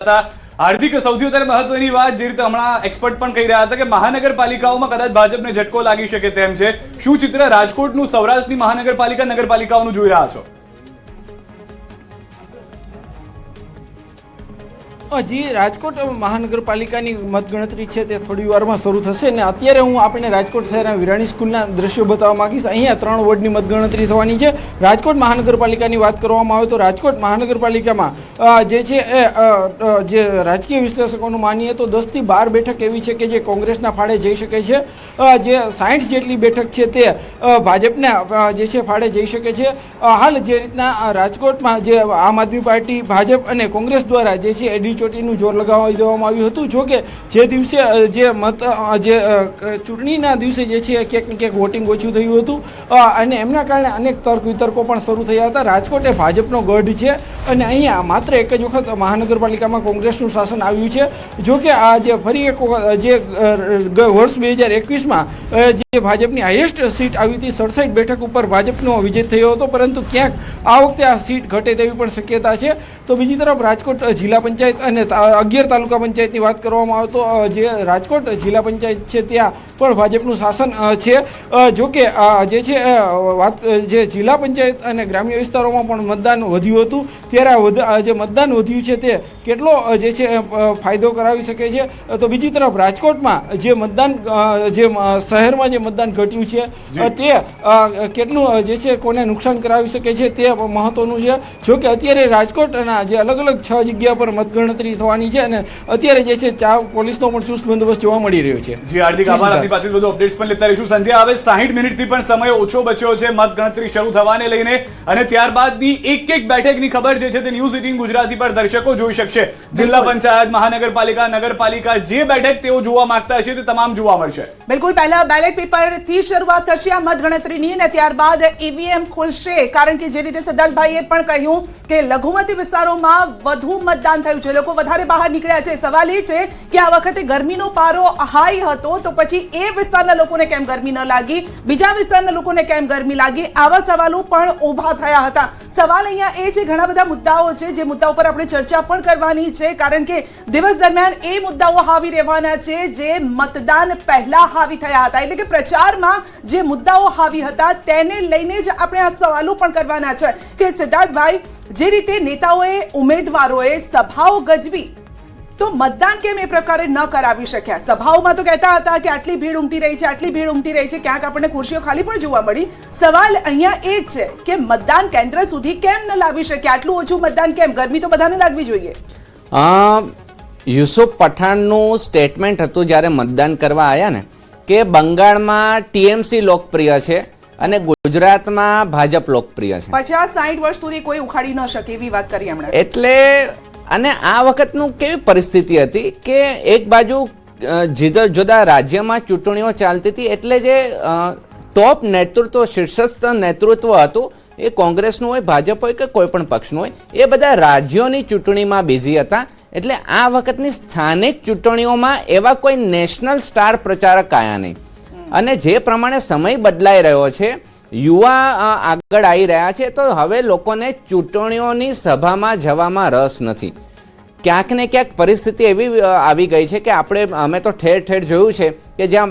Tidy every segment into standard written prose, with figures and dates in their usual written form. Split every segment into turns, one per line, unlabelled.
હાર્દિક સૌથી વધારે મહત્વની વાત જે રીતે હમણાં એક્સપર્ટ પણ કહી રહ્યા હતા કે મહાનગરપાલિકાઓમાં કદાચ ભાજપને ઝટકો લાગી શકે તેમ છે. શું ચિત્ર રાજકોટનું, સૌરાષ્ટ્રની મહાનગરપાલિકા નગરપાલિકાઓનું જોઈ રહ્યા છો?
જી, રાજકોટ મહાનગરપાલિકાની મતગણતરી છે તે થોડી વારમાં શરૂ થશે અને અત્યારે હું આપણે રાજકોટ શહેરના વિરાણી સ્કૂલના દ્રશ્યો બતાવવા માંગીશ. અહીંયા 3 વોર્ડની મતગણતરી થવાની છે. રાજકોટ મહાનગરપાલિકાની વાત કરવામાં આવે તો રાજકોટ મહાનગરપાલિકામાં જે છે જે રાજકીય વિશ્લેષકોનું માનીએ તો 10 થી 12 બેઠક એવી છે કે જે કોંગ્રેસના ફાળે જઈ શકે છે. જે 60 જેટલી બેઠક છે તે ભાજપના જે છે ફાળે જઈ શકે છે. હાલ જે રીતના રાજકોટમાં જે આમ આદમી પાર્ટી, ભાજપ અને કોંગ્રેસ દ્વારા જે છે એડી ચોટીનું જોર લગાવવા દેવામાં આવ્યું હતું. જો કે જે દિવસે જે ચૂંટણીના દિવસે જે છે ક્યાંક ને ક્યાંક વોટિંગ ઓછું થયું હતું અને એમના કારણે અનેક તર્ક વિતર્કો પણ શરૂ થયા હતા. રાજકોટ એ ભાજપનો ગઢ છે અને અહીંયા માત્ર એક જ વખત મહાનગરપાલિકામાં કોંગ્રેસનું શાસન આવ્યું છે. જો કે આ જે ફરી એક વખત જે વર્ષ 2021માં જે ભાજપની હાઈએસ્ટ સીટ આવી હતી 67 બેઠક ઉપર ભાજપનો વિજય થયો હતો, પરંતુ ક્યાંક આ વખતે આ સીટ ઘટે તેવી પણ શક્યતા છે. તો બીજી તરફ રાજકોટ જિલ્લા પંચાયત અને 11 તાલુકા પંચાયતની વાત કરવામાં આવે તો જે રાજકોટ જિલ્લા પંચાયત છે ત્યાં પણ ભાજપનું શાસન છે. જો કે જે છે વાત જે જિલ્લા પંચાયત અને ગ્રામ્ય વિસ્તારોમાં પણ મતદાન વધ્યું હતું, ત્યારે જે મતદાન વધ્યું છે તે કેટલો જે છે ફાયદો કરાવી શકે છે. તો બીજી તરફ રાજકોટમાં જે મતદાન જે શહેરમાં જે મતદાન ઘટ્યું છે તે કેટલું જે છે કોને નુકસાન કરાવી શકે છે તે મહત્વનું છે. જો કે અત્યારે રાજકોટના જે અલગ અલગ 6 જગ્યા પર મતગણતરી થવાની છે અને અત્યારે જે છે પોલીસનો પણ ચુસ્ત બંદોબસ્ત જોવા મળી રહ્યો છે.
જી હાર્દિક આભાર. આપની પાસે બધું અપડેટ્સ પણ લેતા રહીશું. સંધ્યા હવે 60 મિનિટથી પણ સમય ઓછો બચ્યો છે મતગણતરી શરૂ થવાને લઈને અને ત્યારબાદની એક બેઠકની ખબર જે છે તે ન્યૂઝ 18 ગુજરાતી પર દર્શકો જોઈ શકશે. જિલ્લા પંચાયત, મહાનગરપાલિકા, નગરપાલિકા જે બેઠક તેઓ જોવા માંગતા છે તે તમામ જોવા મળશે.
બિલકુલ, પહેલા બેલેટ પેપરથી શરૂઆત થશે આ મતગણતરીની અને ત્યારબાદ ઈવીએમ ખુલશે. કારણ કે જે રીતે સિદ્ધાર્થભાઈએ પણ કહ્યું કે લઘુમતી વિસ્તારોમાં વધુ મતદાન થયું છે, લોકો વધારે બહાર નીકળ્યા છે. સવાલ એ છે કે આ વખતે ગરમીનો પારો હાઈ હતો તો પછી એ વિસ્તારના લોકોને કેમ ગરમી ન લાગી, બીજા વિસ્તારના લોકોને કેમ ગરમી લાગી, આવા સવાલો પણ ઊભા થયા હતા. સવાલ અહીંયા એ છે, ઘણા બધા મુદ્દાઓ છે જે મુદ્દા ઉપર આપણે ચર્ચા પણ કરવાની છે, કારણ કે દિવસ દરમિયાન એ મુદ્દાઓ હાવી રહેવાના છે જે મતદાન પહેલા હાવી થયા હતા. એટલે કે પ્રચારમાં જે મુદ્દાઓ હાવી હતા તેને લઈને જ આપણે આ સવાલો પણ કરવાના છે કે સિદ્ધાર્થભાઈ, જે રીતે નેતાઓએ, ઉમેદવારોએ સભાઓ ગજવી તો મતદાન કેમ એ પ્રકારે ન કરાવી શક્યા? સભાઓમાં તો કહેતા હતા કે આટલી ભીડ ઉમટી રહી છે, આટલી ભીડ ઉમટી રહી છે, ક્યાંક આપણને ખુરશીઓ ખાલી પણ જોવા મળી. સવાલ અહીંયા એ જ છે કે મતદાન કેન્દ્ર સુધી કેમ ન લાવી શક્યા? આટલું ઓછું મતદાન કેમ? ગરમી તો બધાને લાગવી જોઈએ.
યુસુફ પઠાણનું સ્ટેટમેન્ટ હતું જ્યારે મતદાન કરવા આવ્યા ને કે બંગાળમાં ટીએમસી લોકપ્રિય છે અને ગુજરાતમાં ભાજપ લોકપ્રિય છે.
50-60 વર્ષ સુધી કોઈ ઉખાડી ન શકે એવી વાત કરી એમણે.
એટલે અને આ વખતનું કેવી પરિસ્થિતિ હતી કે એક બાજુ જુદા જુદા રાજ્યમાં ચૂંટણીઓ ચાલતી હતી, એટલે જે ટોપ નેતૃત્વ, શીર્ષસ્થ નેતૃત્વ હતું એ કોંગ્રેસનું હોય, ભાજપ હોય કે કોઈ પણ પક્ષનું હોય, એ બધા રાજ્યોની ચૂંટણીમાં બિઝી હતા. એટલે આ વખતની સ્થાનિક ચૂંટણીઓમાં એવા કોઈ નેશનલ સ્ટાર પ્રચારક આવ્યા નહીં. અને જે પ્રમાણે સમય બદલાઈ રહ્યો છે, યુવા આગળ આવી રહ્યા છે, તો હવે લોકોને ચૂંટણીઓની સભામાં જવામાં રસ નથી. ક્યાંક ને ક્યાંક પરિસ્થિતિ એવી આવી ગઈ છે કે અમે તો ઠેર ઠેર જોયું છે કે જ્યાં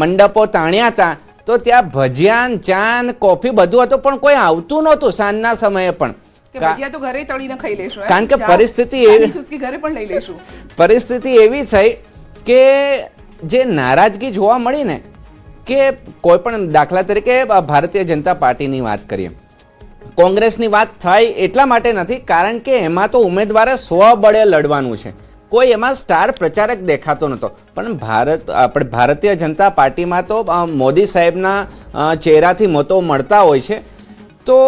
મંડપો તાણ્યા હતા તો ત્યાં ભજીયાન, ચાન, કોફી બધું હતું, પણ કોઈ આવતું નહોતું સાંજના સમયે પણ. કારણ કે પરિસ્થિતિ એવી થઈ કે જે નારાજગી જોવા મળી ને કે કોઈ પણ, દાખલા તરીકે ભારતીય જનતા પાર્ટીની વાત કરીએ, કોંગ્રેસની વાત થાય એટલા માટે નથી કારણ કે એમાં તો ઉમેદવારે સ્વબળે લડવાનું છે, કોઈ એમાં સ્ટાર પ્રચારક દેખાતો નહોતો. પણ ભારતીય જનતા પાર્ટીમાં તો મોદી સાહેબના ચહેરાથી મતો મળતા હોય છે. તો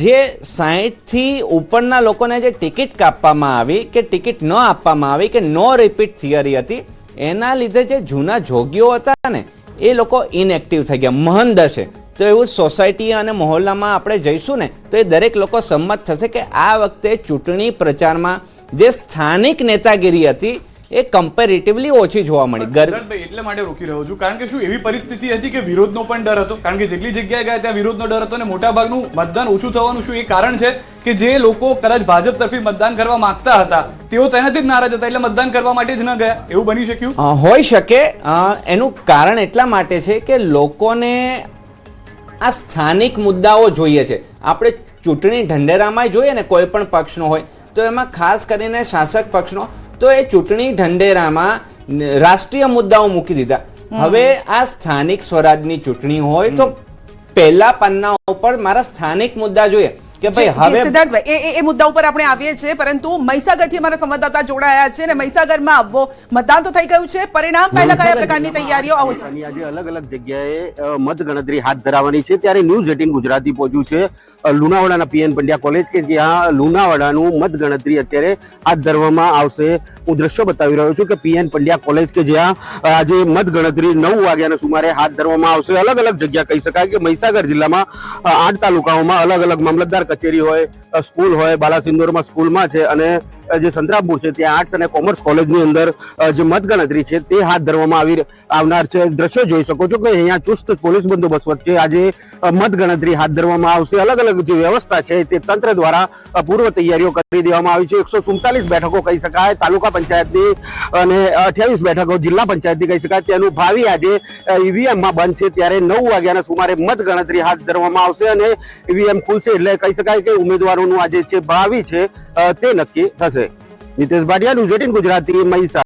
જે 60થી ઉપરના લોકોને જે ટિકિટ કાપવામાં આવી કે ટિકિટ ન આપવામાં આવી કે નો રિપીટ થિયરી હતી, એના લીધે જે જૂના જોગીઓ હતા ને એ લોકો ઇનએક્ટિવ થઈ ગયા, મહંત હશે. તો એવું સોસાયટી અને મહોલ્લામાં આપણે જઈશું ને તો એ દરેક લોકો સંમત થશે કે આ વખતે ચૂંટણી પ્રચારમાં જે સ્થાનિક નેતાગીરી હતી એ કમ્પેરેટિવલી ઓછી જોવા મળી.
સિદ્ધાર્થભાઈ, એટલે માટે રોકી રહ્યો છું કારણ કે શું એવી પરિસ્થિતિ હતી કે વિરોધનો પણ ડર હતો? કારણ કે જેટલી જગ્યાએ ગયા ત્યાં વિરોધનો ડર હતો અને મોટાભાગનું મતદાન ઓછું થવાનું શું એ કારણ છે કે જે લોકો કદાચ ભાજપ તરફી મતદાન કરવા માંગતા હતા તેઓ તેનાથી જ નારાજ હતા એટલે મતદાન કરવા માટે જ ન ગયા, એવું બની શક્યું?
હોઈ શકે. એનું કારણ એટલા માટે છે કે લોકોને આ સ્થાનિક મુદ્દાઓ જોઈએ છે. આપણે ચૂંટણી ઢંઢેરામાં જોઈએ ને કોઈ પણ પક્ષનો હોય તો એમાં ખાસ કરીને શાસક પક્ષનો, તો એ ચૂંટણી ઢંઢેરામાં રાષ્ટ્રીય મુદ્દાઓ મૂકી દીધા. હવે આ સ્થાનિક સ્વરાજની ચૂંટણી હોય તો પહેલા પન્ના ઉપર મારા સ્થાનિક મુદ્દા જોઈએ કે ભાઈ હવે
સિદ્ધાર્થભાઈ એ મુદ્દા ઉપર આપણે આવીએ છીએ, પરંતુ મહીસાગરથી અમારા સંવાદદાતા જોડાયા છે અને મહીસાગરમાં મતદાન તો થઈ ગયું છે, પરિણામ પહેલા કયા પ્રકારની તૈયારીઓ?
આજે અલગ અલગ જગ્યાએ મતગણતરી હાથ ધરાવવાની છે ત્યારે ન્યૂઝ 18 ગુજરાતી પહોંચ્યું છે લુણાવાડાના પીએન પંડ્યા કોલેજ કે જ્યાં લુણાવાડાનું મતગણતરી અત્યારે હાથ ધરવામાં આવશે. હું દ્રશ્યો બતાવી રહ્યો છું કે પીએન પંડ્યા કોલેજ કે જ્યાં આજે મતગણતરી 9 વાગ્યાના સુમારે હાથ ધરવામાં આવશે. અલગ અલગ જગ્યા કહી શકાય કે મહીસાગર જિલ્લામાં 8 તાલુકાઓમાં અલગ અલગ મામલતદાર કચેરી હોય, સ્કૂલ હોય, બાલાસિંદોરમાં સ્કૂલમાં છે અને જે સંતરામપુર છે ત્યાં આર્ટ્સ અને કોમર્સ કોલેજની અંદર જે મતગણતરી છે તે હાથ ધરવામાં આવનાર છે. દ્રશ્યો જોઈ શકો છો કે અહીંયા ચુસ્ત પોલીસ બંદોબસ્ત વચ્ચે આજે મતગણતરી હાથ ધરવામાં આવશે. અલગ અલગ જે વ્યવસ્થા છે તે તંત્ર દ્વારા પૂર્વ તૈયારીઓ કરી દેવામાં આવી છે. 147 બેઠકો કહી શકાય તાલુકા પંચાયતની અને 28 બેઠકો જિલ્લા પંચાયતની કહી શકાય. તેનું ભાવિ આજે ઈવીએમમાં બંધ છે ત્યારે 9 વાગ્યાના સુમારે મતગણતરી હાથ ધરવામાં આવશે અને ઈવીએમ ખુલશે એટલે કહી શકાય કે ઉમેદવારોનું આજે જે ભાવિ છે તે નક્કી થશે. નિતેશ ભાટિયા, ન્યૂઝ 18 ગુજરાતી, મહીસાગર.